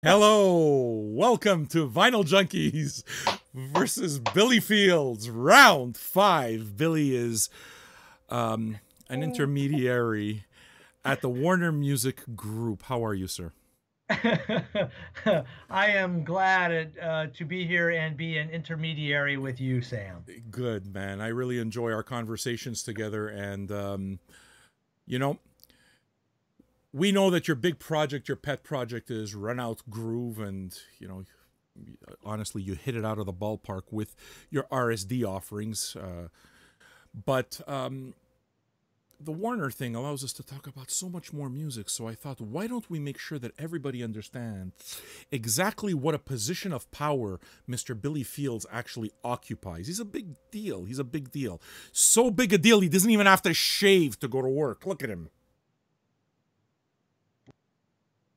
Hello, welcome to Vinyl Junkies versus Billy Fields, round 5. Billy is an intermediary at the Warner Music Group. How are you, sir? I am glad to be here and be an intermediary with you, Sam. Good, man. I really enjoy our conversations together, and you know, we know that your big project, your pet project, is Run Out Groove, and honestly, you hit it out of the ballpark with your RSD offerings. But the Warner thing allows us to talk about so much more music. So I thought, why don't we make sure that everybody understands exactly what a position of power Mr. Billy Fields actually occupies? He's a big deal. He's a big deal. So big a deal, he doesn't even have to shave to go to work. Look at him.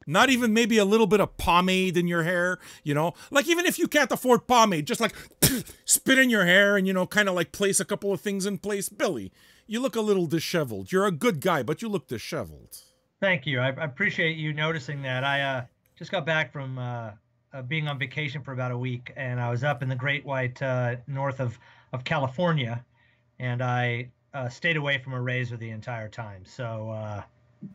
Not even maybe a little bit of pomade in your hair, Like, even if you can't afford pomade, just like spit in your hair and, kind of like place a couple of things in place. Billy, you look a little disheveled. You're a good guy, but you look disheveled. Thank you. I appreciate you noticing that. I just got back from being on vacation for about a week, and I was up in the Great White north of California, and I stayed away from a razor the entire time. So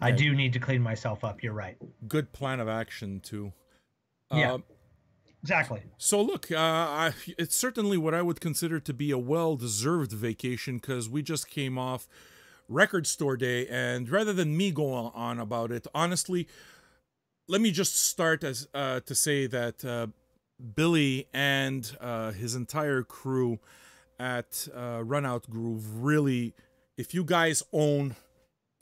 I Okay. do need to clean myself up. You're right. Good plan of action, too. Yeah, Uh, exactly. so, look, it's certainly what I would consider to be a well-deserved vacation because we just came off Record Store Day, and rather than me go on about it, honestly, let me just start as to say that Billy and his entire crew at Run Out Groove really, if you guys own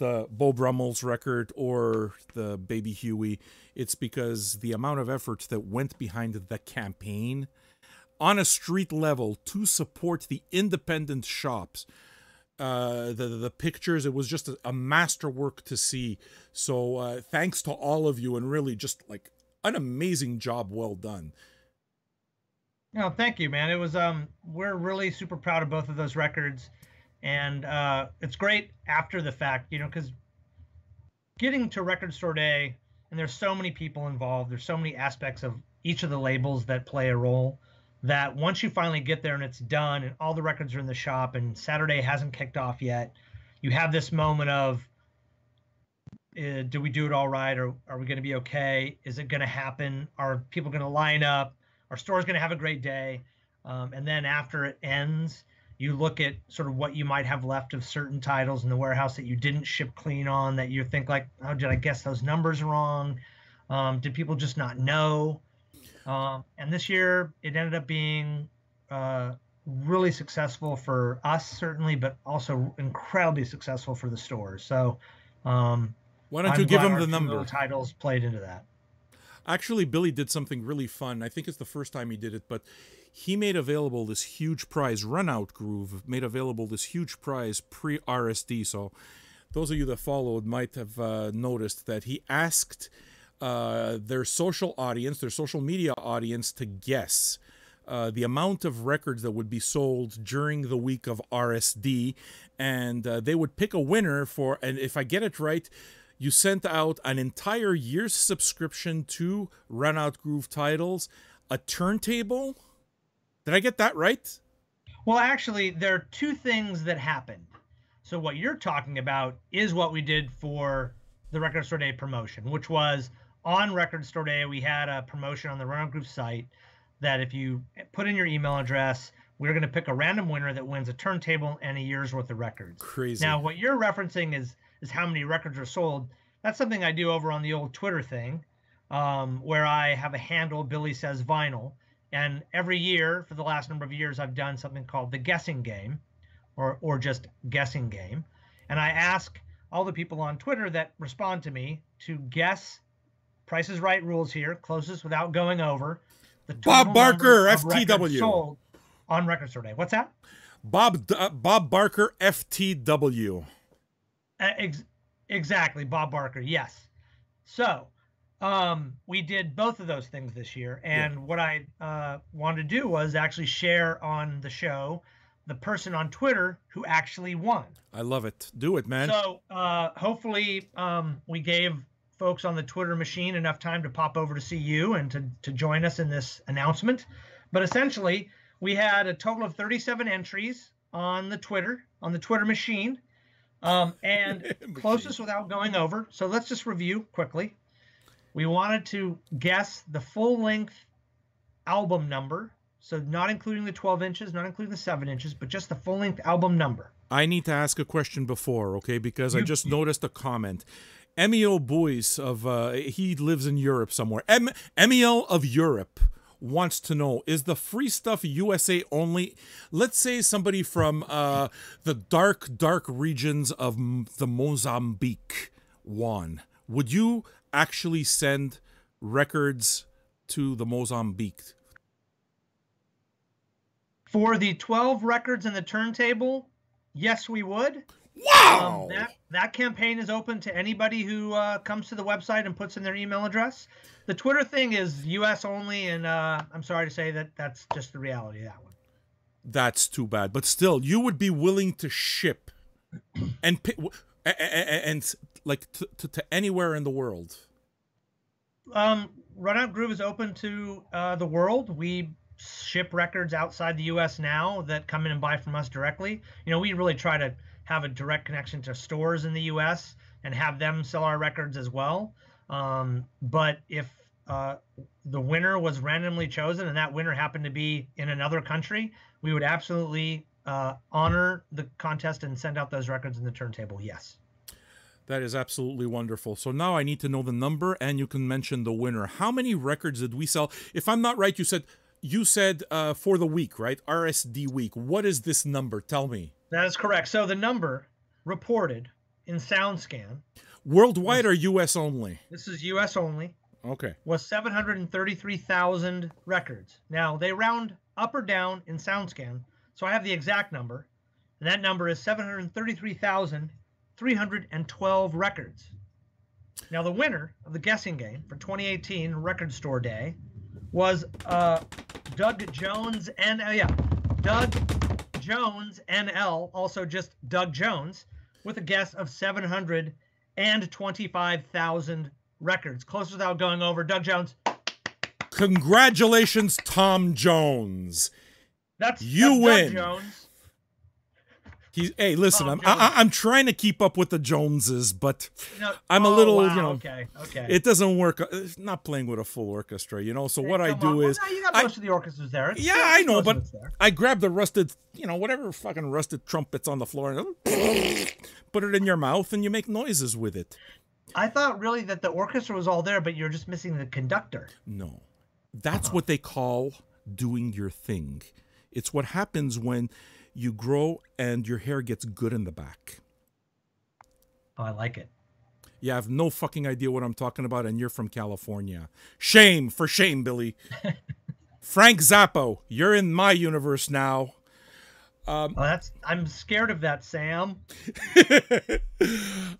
the Bo Brummel's record or the Baby Huey, it's because the amount of effort that went behind the campaign on a street level to support the independent shops. The pictures, it was just a masterwork to see. So thanks to all of you, and really just like an amazing job well done. No, thank you, man. It was we're really super proud of both of those records, and it's great after the fact, because getting to Record Store Day, and there's so many people involved, there's so many aspects of each of the labels that play a role, that once you finally get there and it's done and all the records are in the shop and Saturday hasn't kicked off yet, you have this moment of, do we do it all right, or are we going to be okay? Is it going to happen? Are people going to line up? Our store's going to have a great day? And then after it ends, you look at sort of what you might have left of certain titles in the warehouse that you didn't ship clean on, that you think like, oh, did I guess those numbers wrong? Did people just not know? And this year it ended up being really successful for us, certainly, but also incredibly successful for the stores. So Why don't you I'm give glad him our the two little number? titles played into that. Actually, Billy did something really fun. I think it's the first time he did it, but he made available this huge prize. Run Out Groove made available this huge prize pre-RSD. So those of you that followed might have noticed that he asked their social audience, their social media audience, to guess the amount of records that would be sold during the week of RSD, and they would pick a winner for, and if I get it right, you sent out an entire year's subscription to Run Out Groove titles, a turntable. Did I get that right? Well, actually, there are two things that happened. So what you're talking about is what we did for the Record Store Day promotion, which was on Record Store Day. We had a promotion on the Run Out Groove site that if you put in your email address, we're going to pick a random winner that wins a turntable and a year's worth of records. Crazy. Now, what you're referencing is how many records are sold. That's something I do over on the old Twitter thing, where I have a handle, Billy Says Vinyl. And every year for the last number of years, I've done something called the guessing game, or just guessing game. And I ask all the people on Twitter that respond to me to guess, Price is Right rules here, closest without going over, the Bob total number Barker, of records FTW. sold on Record Store Day. What's that? Bob Barker, FTW. Ex- exactly, Bob Barker. Yes. So we did both of those things this year, Yeah, and what I wanted to do was actually share on the show the person on Twitter who actually won. I love it. Do it, man. So hopefully we gave folks on the Twitter machine enough time to pop over to see you and to join us in this announcement. But essentially, we had a total of 37 entries on the Twitter machine, and closest without going over. So let's just review quickly. We wanted to guess the full-length album number, so not including the 12 inches, not including the 7 inches, but just the full-length album number. I need to ask a question before, okay? Because I just noticed a comment. Emil Boyce he lives in Europe somewhere. Emil of Europe wants to know, is the Free Stuff USA only? Let's say somebody from the dark regions of the Mozambique won. Would you actually send records to the Mozambique? For the 12 records in the turntable, yes, we would. Wow! That campaign is open to anybody who comes to the website and puts in their email address. The Twitter thing is U.S. only, and I'm sorry to say that that's just the reality of that one. That's too bad. But still, you would be willing to ship and like to anywhere in the world. Run Out Groove is open to the world. We ship records outside the U.S. now that come in and buy from us directly. You know, we really try to have a direct connection to stores in the U.S. and have them sell our records as well. But if the winner was randomly chosen and that winner happened to be in another country, we would absolutely honor the contest and send out those records in the turntable. Yes. That is absolutely wonderful. So now I need to know the number, and you can mention the winner. How many records did we sell? If I'm not right, you said for the week, right? RSD week. What is this number? Tell me. That is correct. So the number reported in SoundScan, worldwide or U.S. only? This is U.S. only. Okay. Was 733,000 records. Now, they round up or down in SoundScan, so I have the exact number, and that number is 733,312 records. Now, the winner of the guessing game for 2018 Record Store Day was Doug Jones, Doug Jones NL, also just Doug Jones, with a guess of 725,000 records. Close without going over. Doug Jones. Congratulations, Tom Jones. That's win. Doug Jones. Hey, listen, I'm trying to keep up with the Joneses, but I'm a little, okay. It doesn't work. It's not playing with a full orchestra, So what I do is, you got most of the orchestras there. I know, but I grab the rusted, whatever fucking rusted trumpets on the floor and put it in your mouth and you make noises with it. I thought really that the orchestra was all there, but you're just missing the conductor. No, that's what they call doing your thing. It's what happens when you grow and your hair gets good in the back. Oh, I like it. You have no fucking idea what I'm talking about, and you're from California. Shame, for shame, Billy. Frank Zappo, you're in my universe now. I'm scared of that, Sam.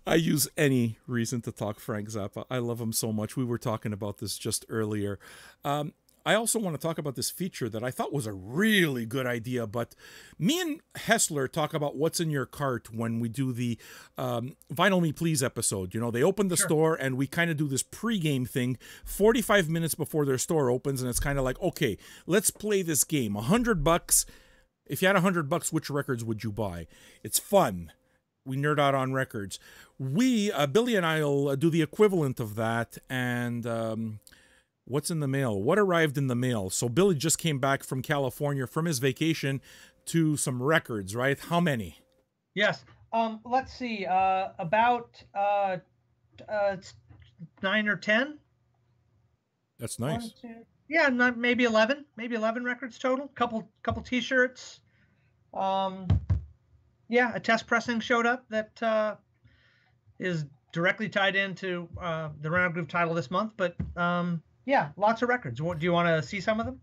I use any reason to talk Frank Zappa. I love him so much. We were talking about this just earlier. I also want to talk about this feature that I thought was a really good idea, but me and Hessler talk about what's in your cart when we do the Vinyl Me Please episode. They open the store and we kind of do this pregame thing 45 minutes before their store opens, and it's kind of like, okay, let's play this game. $100. If you had $100, which records would you buy? It's fun. We nerd out on records. Billy and I'll do the equivalent of that, and what's in the mail? What arrived in the mail? So Billy just came back from California from his vacation to some records, right? How many? Yes. Let's see. About 9 or 10. That's nice. 1, 2, yeah, maybe 11. Maybe 11 records total. Couple T-shirts. A test pressing showed up that is directly tied into the Run Out Groove title this month, but yeah, lots of records. Do you want to see some of them?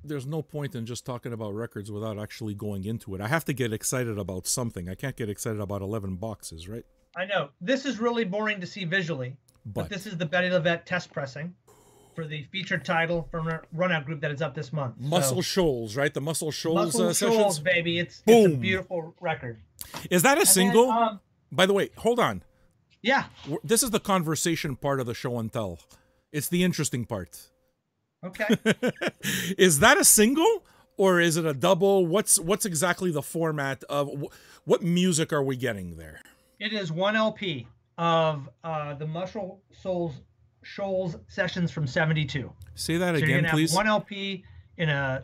There's no point in just talking about records without actually going into it. I have to get excited about something. I can't get excited about 11 boxes, right? I know. This is really boring to see visually, but this is the Betty Levette test pressing for the featured title from Run Out Group that is up this month. Muscle Shoals, right? The Muscle Shoals Muscle sessions? Shoals, baby. It's a beautiful record. Is that a single? By the way, hold on. Yeah. This is the conversation part of the show and tell. It's the interesting part. Okay. Is that a single or is it a double? What's exactly the format of what music are we getting there? It is one LP of the Muscle Shoals sessions from '72. Say that So you're again, gonna please. have one LP in a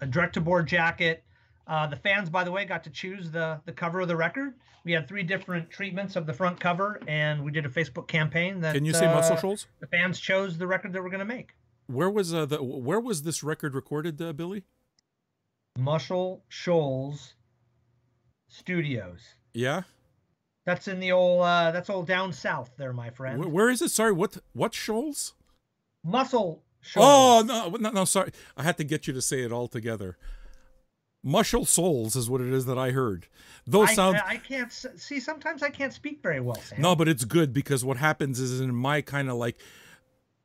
direct-to-board jacket. The fans, by the way, got to choose the cover of the record. We had 3 different treatments of the front cover, and we did a Facebook campaign that Can you say Muscle Shoals? The fans chose the record that we're going to make. Where was this record recorded, Billy? Muscle Shoals Studios. Yeah. That's in the old that's old down south there, my friend. Where is it? Sorry, what Shoals? Muscle Shoals. Oh, no, sorry. I had to get you to say it all together. Muscle Souls is what it is that I heard. I can't see. Sometimes I can't speak very well, Sam. No, but it's good because what happens is in my kind of like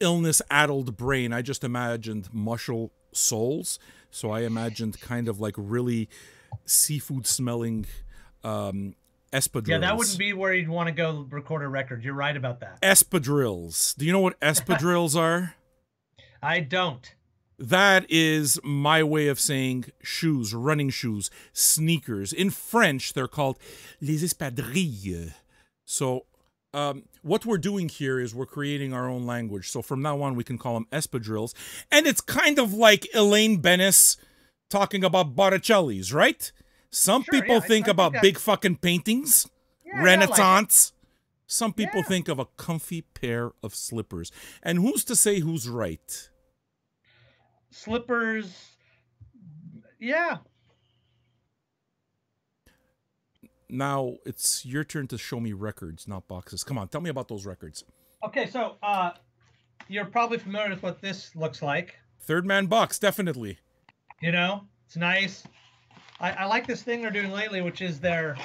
illness-addled brain, I just imagined muscle souls. So I imagined kind of like really seafood-smelling espadrilles. Yeah, that wouldn't be where you'd want to go record a record. You're right about that. Espadrilles. Do you know what espadrilles are? I don't. That is my way of saying shoes, running shoes, sneakers. In French, they're called les espadrilles. So what we're doing here is we're creating our own language. So from now on, we can call them espadrilles. And it's kind of like Elaine Bennis talking about Botticelli's, right? Some people think about big fucking paintings, Renaissance. Some people think of a comfy pair of slippers. And who's to say who's right? Slippers, yeah. Now it's your turn to show me records, not boxes. Come on, tell me about those records. Okay, so you're probably familiar with what this looks like. Third Man box, definitely. You know, it's nice. I like this thing they're doing lately, which is they're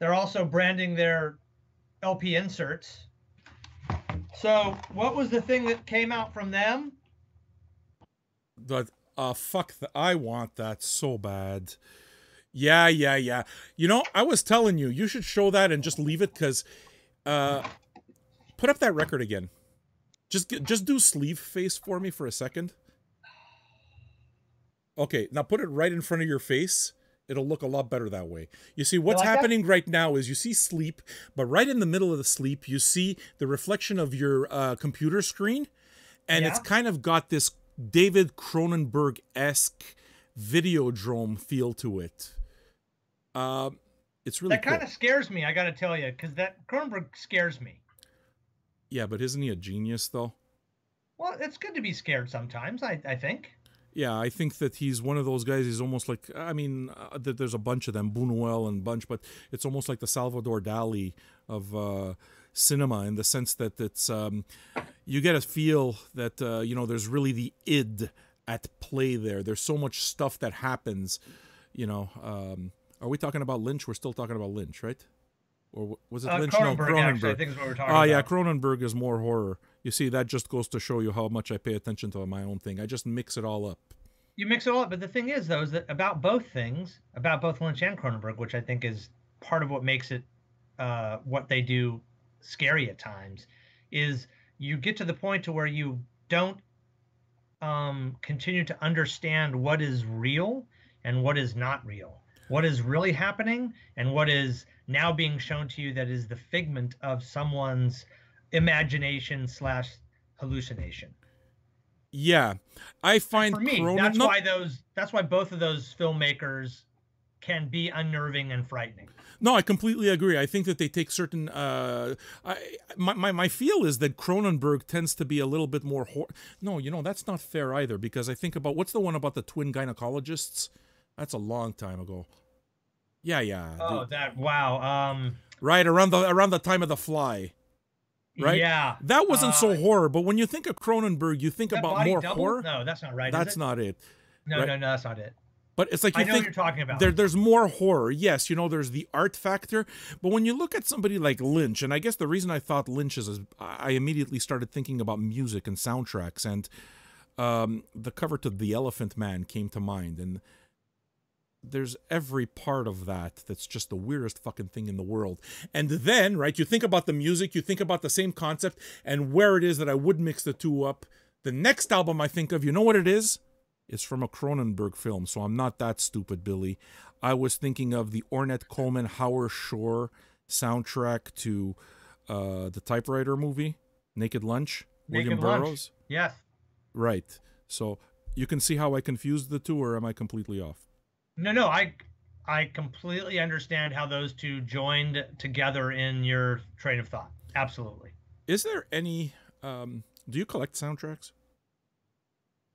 also branding their LP inserts. So what was the thing that came out from them? But fuck, I want that so bad. Yeah. You know, I was telling you, you should show that and just leave it because put up that record again. Just do sleeve face for me for a second. Okay, now put it right in front of your face. It'll look a lot better that way. You see, what's happening right now is you see sleep, but right in the middle of the sleep, you see the reflection of your computer screen, and it's kind of got this David Cronenberg-esque Videodrome feel to it. It's really that kind of scares me, I got to tell you, because that Cronenberg scares me. Yeah, but isn't he a genius, though? Well, it's good to be scared sometimes, I think. Yeah, I think that he's one of those guys. He's almost like, I mean, there's a bunch of them, Buñuel and bunch, but it's almost like the Salvador Dali of cinema in the sense that it's, you get a feel that, you know, there's really the id at play there. There's so much stuff that happens, you know. Are we talking about Lynch? We're still talking about Lynch, right? Or was it Lynch? Cronenberg, no, Cronenberg. actually, I think is what we're talking about. Oh, yeah, Cronenberg is more horror. You see, that just goes to show you how much I pay attention to my own thing. I just mix it all up. You mix it all up, but the thing is, though, is that about both things, about both Lynch and Cronenberg, which I think is part of what makes it what they do scary at times, is you get to the point to where you don't continue to understand what is real and what is not real. What is really happening and what is now being shown to you that is the figment of someone's imagination / hallucination. Yeah, I find for me, that's why both of those filmmakers can be unnerving and frightening. No, I completely agree. I think that they take certain. My feel is that Cronenberg tends to be a little bit more. No, you know that's not fair either, because I think about what's the one about the twin gynecologists. That's a long time ago. Yeah. Oh, wow. Right around the time of The Fly. Right? Yeah. That wasn't so horror, but when you think of Cronenberg, you think about more double? horror. No, that's not right. That's not it. No, right? no, that's not it. But it's like I know what you're talking about. There's more horror. Yes, you know, there's the art factor. But when you look at somebody like Lynch, and I guess the reason I thought Lynch is I immediately started thinking about music and soundtracks, and the cover to The Elephant Man came to mind. And there's every part of that that's just the weirdest fucking thing in the world. And then, right, you think about the music, you think about the same concept, and where it is that I would mix the two up. The next album I think of, you know what it is? It's from a Cronenberg film, so I'm not that stupid, Billy. I was thinking of the Ornette Coleman, Howard Shore soundtrack to the typewriter movie, Naked Lunch, William Burroughs. Yes. Right. So you can see how I confused the two, or am I completely off? No, I completely understand how those two joined together in your train of thought. Absolutely. Is there any do you collect soundtracks?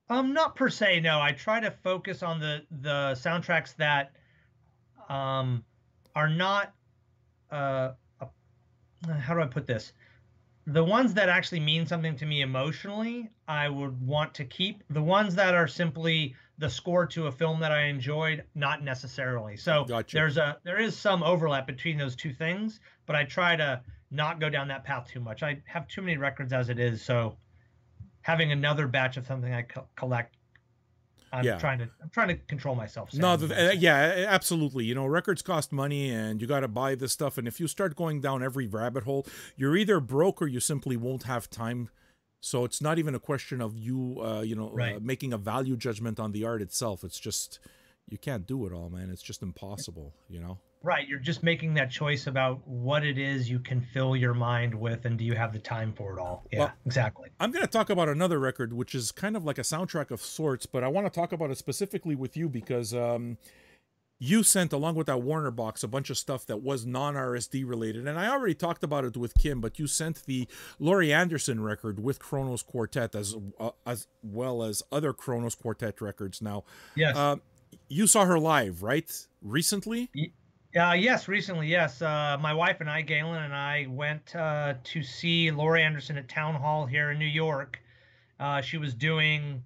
Not per se, no. I try to focus on the soundtracks that are not how do I put this? The ones that actually mean something to me emotionally, I would want to keep. The ones that are simply the score to a film that I enjoyed, not necessarily. So gotcha. there is some overlap between those two things, but I try to not go down that path too much. I have too many records as it is, so having another batch of something I collect, I'm trying to control myself. No, yeah, absolutely. You know, records cost money, and you got to buy this stuff. And if you start going down every rabbit hole, you're either broke or you simply won't have time. So it's not even a question of you, making a value judgment on the art itself. It's just you can't do it all, man. It's just impossible. You know. Right. You're just making that choice about what it is you can fill your mind with, and do you have the time for it all? Yeah, well, exactly. I'm going to talk about another record, which is kind of like a soundtrack of sorts, but I want to talk about it specifically with you because you sent, along with that Warner box, a bunch of stuff that was non-RSD related. And I already talked about it with Kim, but you sent the Laurie Anderson record with Kronos Quartet as well as other Kronos Quartet records. Now, yes. You saw her live, right? Recently? Yes, recently, yes. My wife and I, Galen and I, went to see Laurie Anderson at Town Hall here in New York. She was doing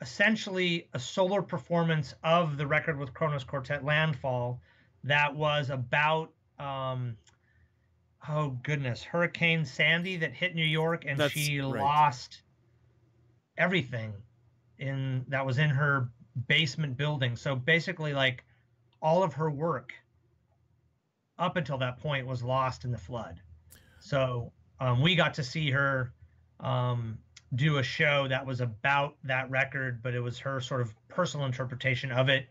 essentially a solo performance of the record with Kronos Quartet, Landfall, that was about, Hurricane Sandy that hit New York, and she lost everything that was in her basement building. So basically, like, all of her work up until that point was lost in the flood. So we got to see her do a show that was about that record, but it was her sort of personal interpretation of it.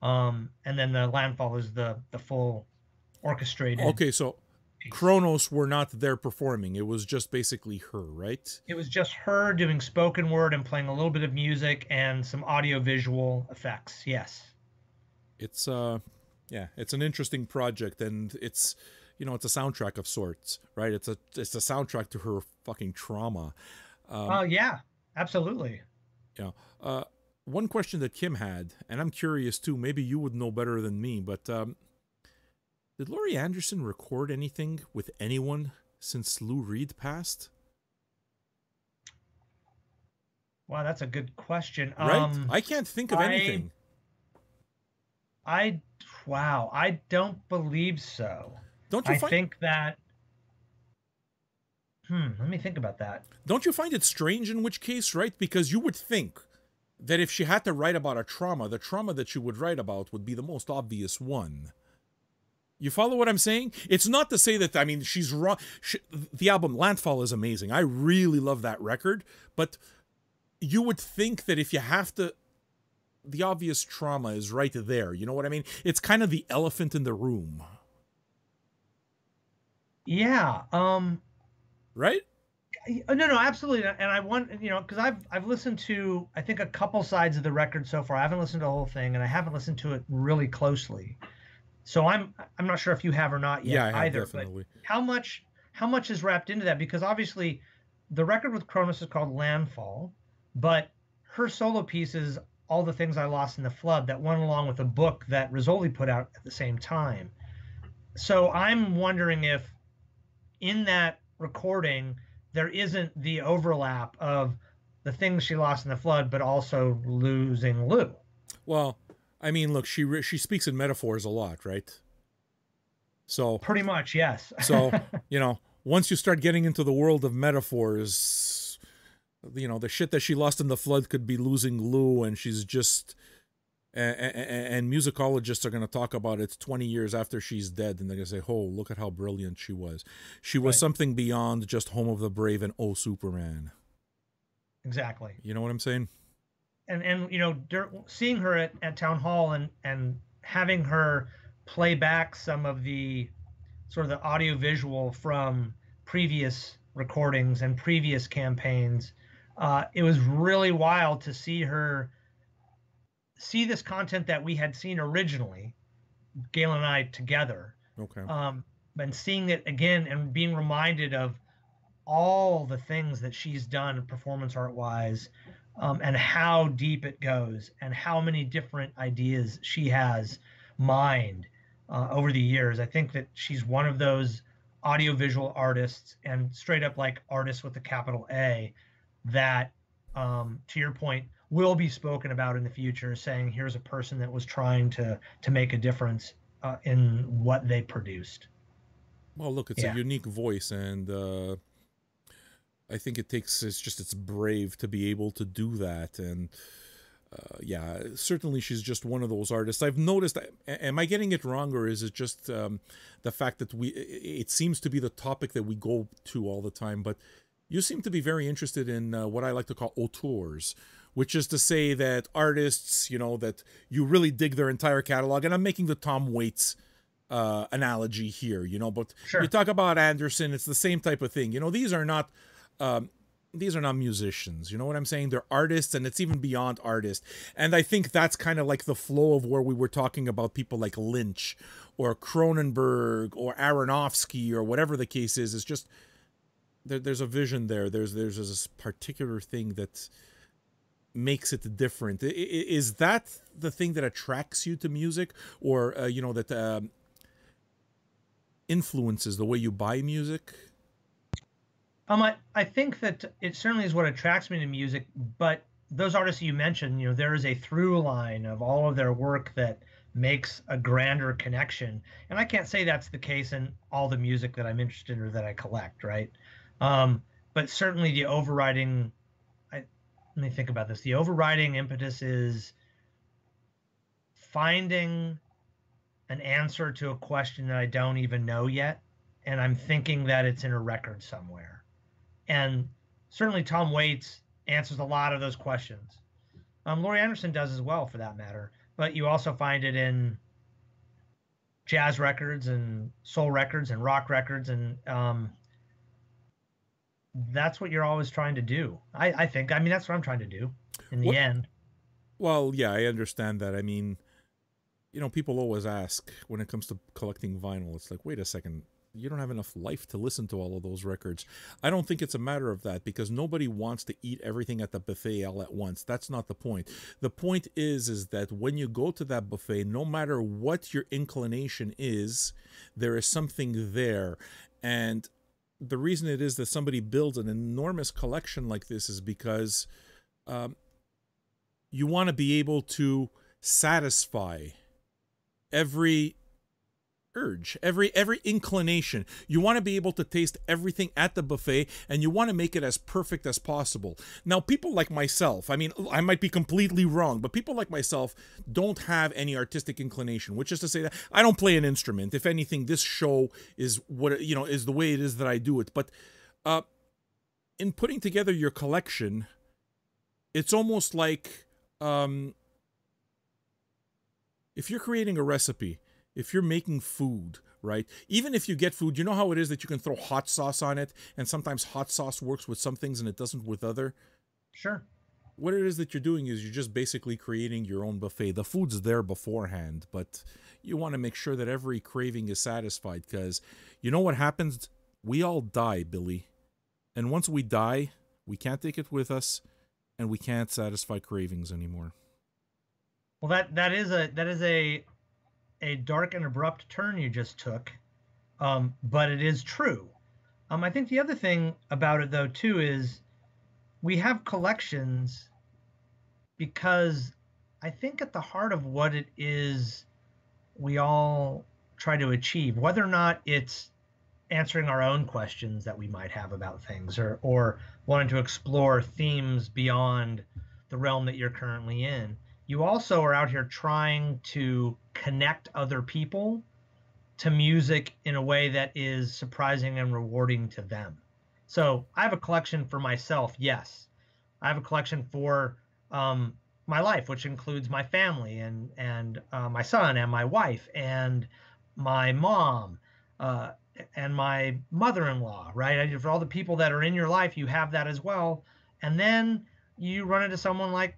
And then the Landfall is the full orchestrated. Okay, so piece. Kronos were not there performing. It was just basically her, right? It was just her doing spoken word and playing a little bit of music and some audio visual effects. Yes. It's it's an interesting project, and it's it's a soundtrack of sorts, right? It's a soundtrack to her fucking trauma. Yeah, absolutely. One question that Kim had, and I'm curious too, maybe you would know better than me, but did Laurie Anderson record anything with anyone since Lou Reed passed? Wow, that's a good question. Right? I can't think of anything. I don't believe so. Don't you think that... let me think about that. Don't you find it strange in which case, right? Because you would think that if she had to write about a trauma, the trauma that she would write about would be the most obvious one. You follow what I'm saying? It's not to say that, I mean, she's wrong. The album Landfall is amazing. I really love that record. But you would think that if you have to... the obvious trauma is right there. You know what I mean? It's kind of the elephant in the room. Yeah. Right? No, absolutely. And I want, because I've listened to, I think, a couple sides of the record so far. I haven't listened to the whole thing, and I haven't listened to it really closely. So I'm not sure if you have or not yet. Yeah, I have, either. definitely. But how much is wrapped into that? Because obviously, the record with Kronos is called Landfall, but her solo pieces, All the Things I Lost in the Flood, that went along with a book that Rizzoli put out at the same time. So I'm wondering if in that recording there isn't the overlap of the things she lost in the flood, but also losing Lou. Well, I mean, look, she speaks in metaphors a lot, right? So pretty much, yes. So, once you start getting into the world of metaphors, the shit that she lost in the flood could be losing Lou, and she's just, and musicologists are going to talk about it 20 years after she's dead, and they're going to say, oh, look at how brilliant she was. She was Right. something beyond just Home of the Brave and Oh, Superman. Exactly. You know what I'm saying? And you know, seeing her at town hall and having her play back some of the sort of the audio visual from previous recordings and previous campaigns, it was really wild to see her see this content that we had seen originally, Galen and I together, Okay. and seeing it again and being reminded of all the things that she's done performance art wise, and how deep it goes and how many different ideas she has mined over the years. I think that she's one of those audiovisual artists and straight up like artists with a capital A that, to your point, will be spoken about in the future, saying here's a person that was trying to make a difference in what they produced. Well, look, it's a Yeah. unique voice, and I think it's brave to be able to do that. And yeah, certainly she's just one of those artists. I've noticed, am I getting it wrong, or is it just the fact that it seems to be the topic that we go to all the time, but you seem to be very interested in what I like to call auteurs, which is to say that artists, you know, that you really dig their entire catalog. And I'm making the Tom Waits analogy here, you know, but Sure. you talk about Anderson, it's the same type of thing. You know, these are not musicians, you know what I'm saying? They're artists, and it's even beyond artists. And I think that's kind of like the flow of where we were talking about people like Lynch or Cronenberg or Aronofsky or whatever the case is. It's just there's a vision there. There's this particular thing that makes it different. Is that the thing that attracts you to music, or you know, that influences the way you buy music? I think that it certainly is what attracts me to music, but those artists you mentioned, you know, there is a through line of all of their work that makes a grander connection. And I can't say that's the case in all the music that I'm interested in or that I collect, right? But certainly the overriding, let me think about this. The overriding impetus is finding an answer to a question that I don't even know yet, and I'm thinking that it's in a record somewhere. And certainly Tom Waits answers a lot of those questions. Laurie Anderson does as well, for that matter. But you also find it in jazz records and soul records and rock records, and that's what you're always trying to do. I think. I mean, that's what I'm trying to do in the What? end. Well, yeah, I understand that. I mean, you know, people always ask when it comes to collecting vinyl, it's like, wait a second, you don't have enough life to listen to all of those records. I don't think it's a matter of that, because nobody wants to eat everything at the buffet all at once. That's not the point. The point is that when you go to that buffet, no matter what your inclination is, there is something there. And the reason it is that somebody builds an enormous collection like this is because you want to be able to satisfy every urge, every inclination. You want to be able to taste everything at the buffet, and you want to make it as perfect as possible. Now, people like myself, I mean, I might be completely wrong, but people like myself don't have any artistic inclination, which is to say that I don't play an instrument. If anything, this show is what, you know, is the way it is that I do it. But in putting together your collection, it's almost like if you're creating a recipe, if you're making food, right? Even if you get food, you know how it is that you can throw hot sauce on it, and sometimes hot sauce works with some things and it doesn't with other. Sure. What it is that you're doing is you're just basically creating your own buffet. The food's there beforehand, but you want to make sure that every craving is satisfied, because you know what happens? We all die, Billy. And once we die, we can't take it with us, and we can't satisfy cravings anymore. Well, that is a dark and abrupt turn you just took, but it is true. I think the other thing about it, though, too, is we have collections because I think at the heart of what it is we all try to achieve, whether or not it's answering our own questions that we might have about things, or wanting to explore themes beyond the realm that you're currently in, you also are out here trying to connect other people to music in a way that is surprising and rewarding to them. So I have a collection for myself, yes. I have a collection for my life, which includes my family and my son and my wife and my mom uh, and my mother-in-law, right? For all the people that are in your life, you have that as well. And then you run into someone like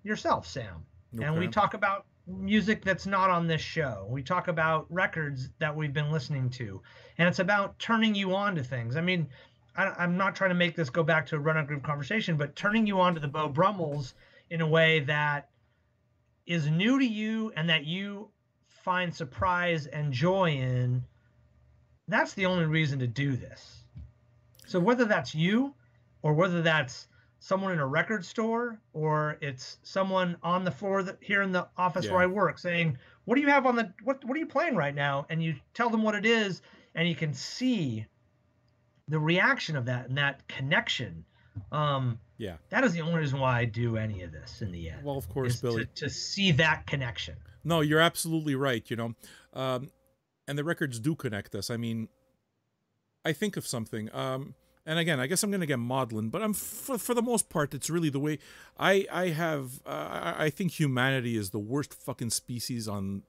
yourself, Sam, and we Okay. talk about music that's not on this show. We talk about records that we've been listening to, and it's about turning you on to things. I mean, I'm not trying to make this go back to a run on groove conversation, but turning you on to the Beau Brummels in a way that is new to you and that you find surprise and joy in. That's the only reason to do this. So whether that's you or whether that's someone in a record store or it's someone on the floor here in the office where Yeah. I work saying, "What do you have on the what are you playing right now?" and you tell them what it is and you can see the reaction of that and that connection. Yeah. That is the only reason why I do any of this in the end Well, of course, is Billy. to see that connection. No, you're absolutely right, you know. And the records do connect us. I mean, I think of something. And again, I guess I'm going to get maudlin, but for the most part, it's really the way I have. I think humanity is the worst fucking species on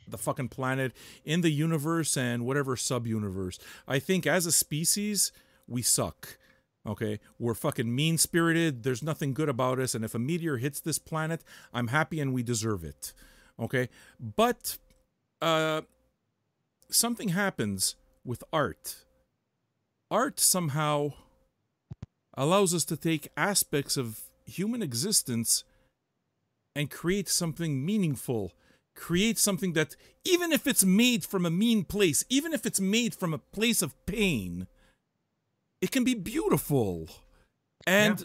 the fucking planet, in the universe, and whatever sub-universe. I think as a species, we suck. Okay, we're fucking mean-spirited. There's nothing good about us, and if a meteor hits this planet, I'm happy and we deserve it. Okay, but something happens with art. Art somehow allows us to take aspects of human existence and create something meaningful. Create something that, even if it's made from a mean place, even if it's made from a place of pain, it can be beautiful. And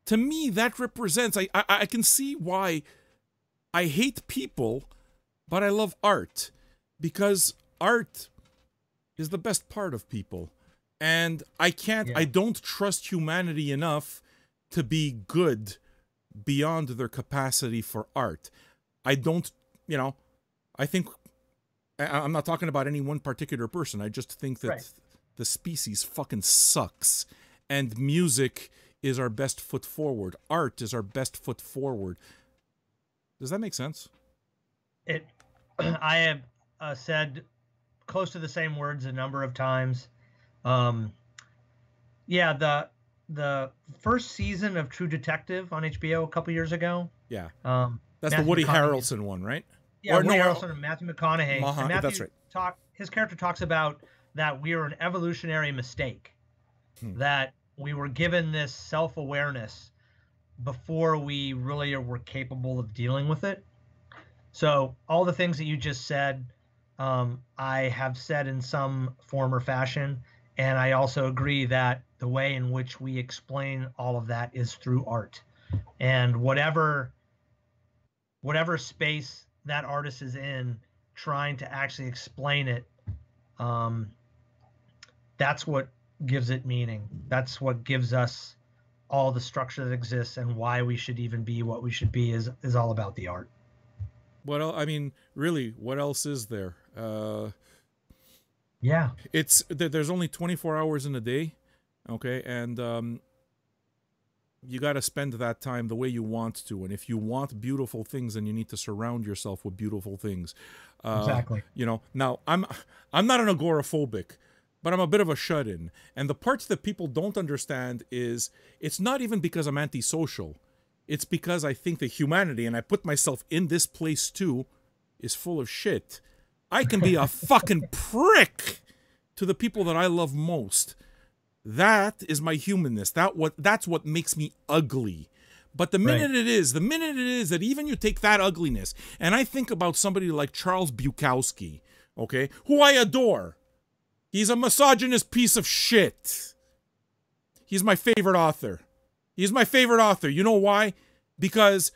to me, that represents, I can see why I hate people, but I love art. Because art is the best part of people. And I don't trust humanity enough to be good beyond their capacity for art. I don't, you know, I think, I'm not talking about any one particular person. I just think that the species fucking sucks. And music is our best foot forward. Art is our best foot forward. Does that make sense? I have said close to the same words a number of times. The first season of True Detective on HBO a couple years ago. Yeah. That's the Woody Harrelson one, right? Yeah, Woody Harrelson and Matthew McConaughey. And Matthew that's right. His character talks about that we are an evolutionary mistake, that we were given this self-awareness before we really were capable of dealing with it. So all the things that you just said, I have said in some form or fashion. And I also agree that the way in which we explain all of that is through art. And whatever space that artist is in, trying to actually explain it, that's what gives it meaning. That's what gives us all the structure that exists, and why we should even be what we should be is all about the art. What else? I mean, really, what else is there? There's only 24 hours in a day, okay, and you got to spend that time the way you want to. And if you want beautiful things, then you need to surround yourself with beautiful things. Exactly. You know, now I'm not an agoraphobic, but I'm a bit of a shut-in. And the parts that people don't understand is it's not even because I'm antisocial. It's because I think that humanity, and I put myself in this place too, is full of shit. I can be a fucking prick to the people that I love most. That is my humanness. That's what makes me ugly. But the minute it is that even you take that ugliness, and I think about somebody like Charles Bukowski, okay, who I adore. He's a misogynist piece of shit. He's my favorite author. He's my favorite author. You know why? Because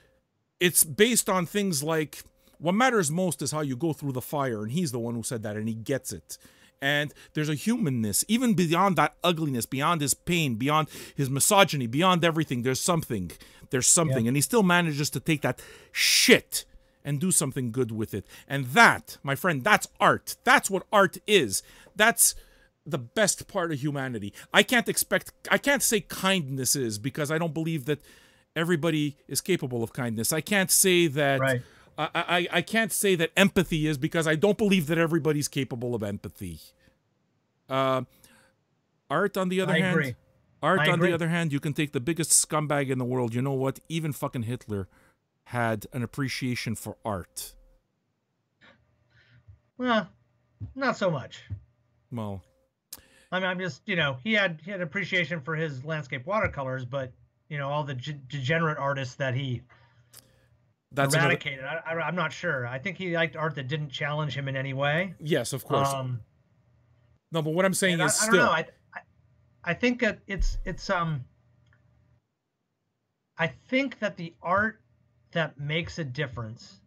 it's based on things like, what matters most is how you go through the fire, and he's the one who said that, and he gets it. And there's a humanness, even beyond that ugliness, beyond his pain, beyond his misogyny, beyond everything. There's something. There's something. Yeah. And he still manages to take that shit and do something good with it. And that, my friend, that's art. That's what art is. That's the best part of humanity. I can't say kindness is, because I don't believe that everybody is capable of kindness. I can't say that... Right. I can't say that empathy is, because I don't believe that everybody's capable of empathy. Art, on the other hand, agree. on the other hand, you can take the biggest scumbag in the world. You know what? Even fucking Hitler had an appreciation for art. Well, not so much. Well, I mean, I'm just, he had appreciation for his landscape watercolors, but all the degenerate artists that he eradicated. I'm not sure. I think he liked art that didn't challenge him in any way. Yes, of course. No, but what I'm saying is, I don't know. I think that I think that the art that makes a difference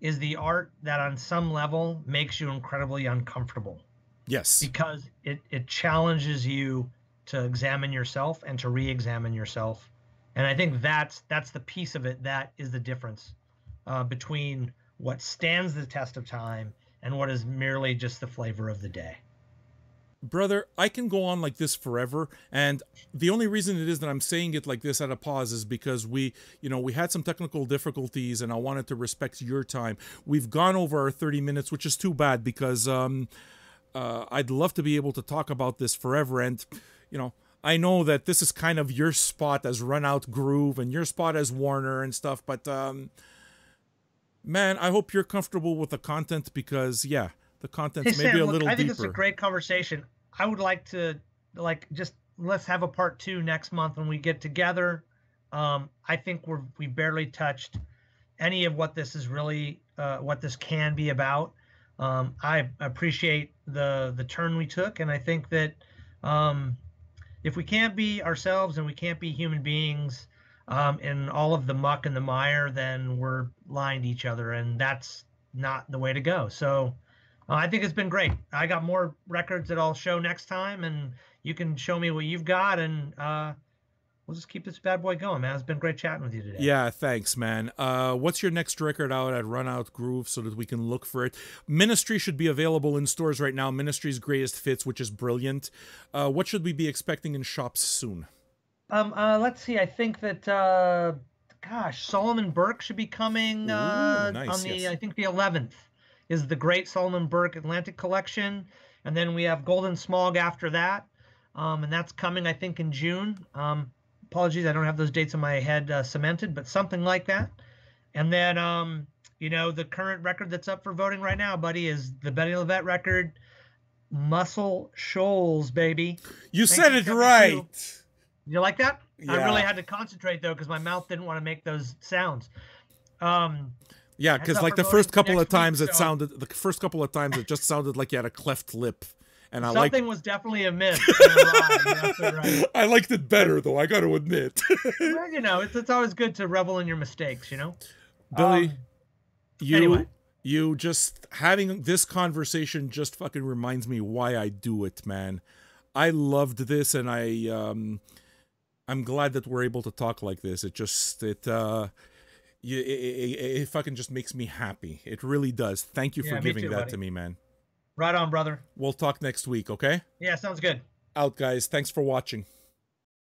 is the art that on some level makes you incredibly uncomfortable. Yes. Because it challenges you to examine yourself and to re-examine yourself. And I think that's the piece of it that is the difference between what stands the test of time and what is merely just the flavor of the day. Brother, I can go on like this forever, and the only reason it is that I'm saying it like this at a pause is because we had some technical difficulties, and I wanted to respect your time. We've gone over our 30 minutes, which is too bad, because I'd love to be able to talk about this forever, and I know that this is kind of your spot as Run Out Groove and your spot as Warner and stuff, but man, I hope you're comfortable with the content, because yeah, the content's maybe a little deeper. I think it's a great conversation. I would like to just let's have a part 2 next month when we get together. I think we barely touched any of what this is really what this can be about. I appreciate the turn we took, and I think that if we can't be ourselves and we can't be human beings in all of the muck and the mire, then we're lying to each other, and that's not the way to go. So I think it's been great. I got more records that I'll show next time, and you can show me what you've got, and we'll just keep this bad boy going, man. It's been great chatting with you today. Yeah, thanks, man. What's your next record out at Run Out Groove so that we can look for it? Ministry should be available in stores right now. Ministry's Greatest Fits, which is brilliant. What should we be expecting in shops soon? Let's see. I think that, Solomon Burke should be coming nice, on the, yes. I think the 11th is the Great Solomon Burke Atlantic Collection. And then we have Golden Smog after that. And that's coming, I think, in June. Apologies, I don't have those dates in my head cemented, but something like that. And then, the current record that's up for voting right now, buddy, is the Betty LaVette record, Muscle Shoals, baby. You said it right. You like that? Yeah. I really had to concentrate, though, because my mouth didn't want to make those sounds. Yeah, because like the first couple of times it just sounded like you had a cleft lip. And something was definitely amiss. Right. I liked it better, though, I got to admit. Well, it's always good to revel in your mistakes, Billy, anyway. you just having this conversation just fucking reminds me why I do it, man. I loved this, and I'm glad that we're able to talk like this. It fucking just makes me happy. It really does. Thank you for giving that to me, man. Right on, brother. We'll talk next week, okay? Yeah, sounds good. Out, guys. Thanks for watching.